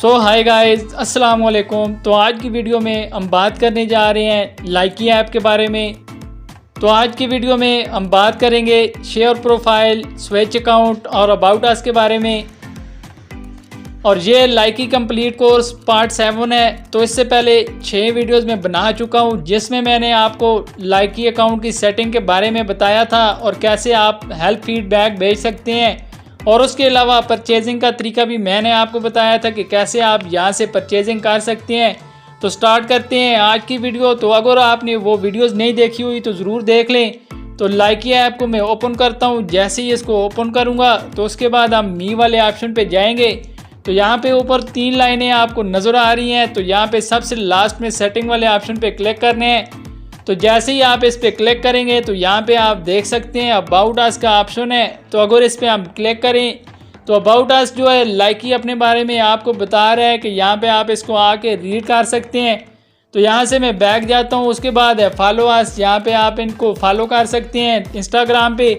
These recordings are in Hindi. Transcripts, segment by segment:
हाय गाइस, अस्सलाम वालेकुम। तो आज की वीडियो में हम बात करने जा रहे हैं लाइकी ऐप के बारे में। तो आज की वीडियो में हम बात करेंगे शेयर प्रोफाइल, स्विच अकाउंट और अबाउट अस के बारे में। और ये लाइकी कंप्लीट कोर्स पार्ट 7 है। तो इससे पहले 6 वीडियोस में बना चुका हूँ जिसमें मैंने आपको लाइकी अकाउंट की सेटिंग के बारे में बताया था और कैसे आप हेल्प फीडबैक भेज सकते हैं। और उसके अलावा परचेजिंग का तरीका भी मैंने आपको बताया था कि कैसे आप यहाँ से परचेजिंग कर सकते हैं। तो स्टार्ट करते हैं आज की वीडियो। तो अगर आपने वो वीडियोस नहीं देखी हुई तो ज़रूर देख लें। तो लाइकी ऐप को मैं ओपन करता हूँ। जैसे ही इसको ओपन करूँगा तो उसके बाद हम मी वाले ऑप्शन पे जाएंगे। तो यहाँ पे ऊपर 3 लाइनें आपको नज़र आ रही हैं। तो यहाँ पे सबसे लास्ट में सेटिंग वाले ऑप्शन पे क्लिक करने हैं। तो जैसे ही आप इस पर क्लिक करेंगे तो यहाँ पे आप देख सकते हैं अबाउट अस का ऑप्शन है। तो अगर इस पर हम क्लिक करें तो अबाउट अस जो है लाइकी अपने बारे में आपको बता रहा है कि यहाँ पे आप इसको आके रीड कर सकते हैं। तो यहाँ से मैं बैक जाता हूँ। उसके बाद है फॉलो अस, यहाँ पे आप इनको फॉलो कर सकते हैं इंस्टाग्राम पे।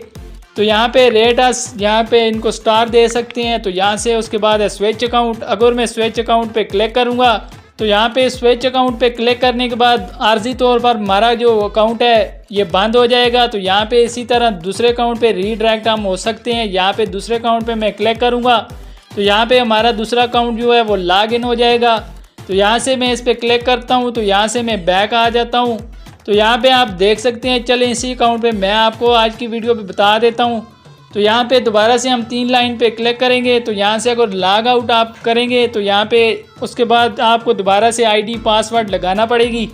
तो यहाँ पे रेट अस, यहाँ पे इनको स्टार दे सकते हैं। तो यहाँ से उसके बाद है स्विच अकाउंट। अगर मैं स्विच अकाउंट पे क्लिक करूँगा तो यहाँ पे स्विच अकाउंट पे क्लिक करने के बाद आर्जी तौर पर हमारा जो अकाउंट है ये बंद हो जाएगा। तो यहाँ पे इसी तरह दूसरे अकाउंट पे रीडायरेक्ट हम हो सकते हैं। यहाँ पे दूसरे अकाउंट पे मैं क्लिक करूँगा तो यहाँ पे हमारा दूसरा अकाउंट जो है वो लॉग इन हो जाएगा। तो यहाँ से मैं इस पर क्लिक करता हूँ तो यहाँ से मैं बैक आ जाता हूँ। तो यहाँ पे आप देख सकते हैं। चलें इसी अकाउंट पे मैं आपको आज की वीडियो पे बता देता हूँ। तो यहाँ पे दोबारा से हम 3 लाइन पे क्लिक करेंगे। तो यहाँ से अगर लॉग आउट आप करेंगे तो यहाँ पे उसके बाद आपको दोबारा से आईडी पासवर्ड लगाना पड़ेगी।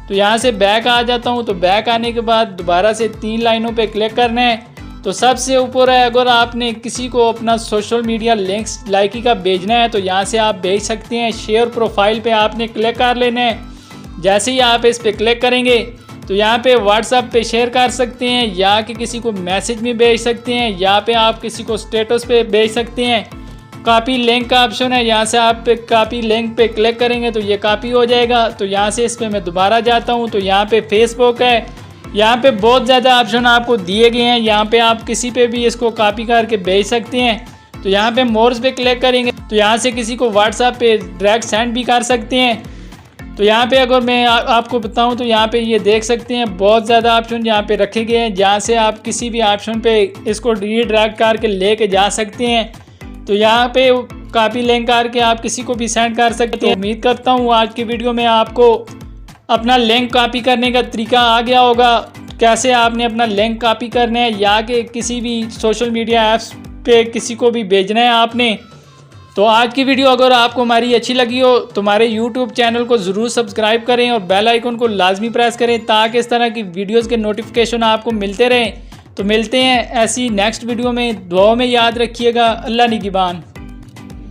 तो यहाँ से बैक आ जाता हूँ। तो बैक आने के बाद दोबारा से 3 लाइनों पे क्लिक करना है। तो सबसे ऊपर है अगर आपने किसी को अपना सोशल मीडिया लिंक्स लाइकी का भेजना है तो यहाँ से आप भेज सकते हैं। शेयर प्रोफाइल पे आपने क्लिक कर लेना है। जैसे ही आप इस पर क्लिक करेंगे तो यहाँ पे व्हाट्सएप पे शेयर कर सकते हैं या कि किसी को मैसेज में भेज सकते हैं या पे आप किसी को स्टेटस पे भेज सकते हैं। कॉपी लिंक का ऑप्शन है, यहाँ से आप कॉपी लिंक पे क्लिक करेंगे तो ये कॉपी हो जाएगा। तो यहाँ से इस पर मैं दोबारा जाता हूँ। तो यहाँ पे फेसबुक है, यहाँ पे बहुत ज़्यादा ऑप्शन आपको दिए गए हैं। यहाँ पे आप किसी पे भी इसको कॉपी करके भेज सकते हैं। तो यहाँ पे मोर्स पे क्लिक करेंगे तो यहाँ से किसी को व्हाट्सएप पे डायरेक्ट सेंड भी कर सकते हैं। तो यहाँ पे अगर मैं आपको बताऊं तो यहाँ पे ये देख सकते हैं बहुत ज़्यादा ऑप्शन यहाँ पे रखे गए हैं जहाँ से आप किसी भी ऑप्शन पे इसको रीडायरेक्ट करके लेके जा सकते हैं। तो यहाँ पे कॉपी लिंक करके आप किसी को भी सेंड कर सकते हैं। उम्मीद करता हूँ आज की वीडियो में आपको अपना लिंक कॉपी करने का तरीका आ गया होगा। कैसे आपने अपना लिंक कॉपी करना है या कि किसी भी सोशल मीडिया ऐप्स पे किसी को भी भेजना है आपने। तो आज की वीडियो अगर आपको हमारी अच्छी लगी हो तो हमारे YouTube चैनल को ज़रूर सब्सक्राइब करें और बेल आइकन को लाजमी प्रेस करें ताकि इस तरह की वीडियोस के नोटिफिकेशन आपको मिलते रहें। तो मिलते हैं ऐसी नेक्स्ट वीडियो में। दुआओं में याद रखिएगा। अल्लाह निगहबान।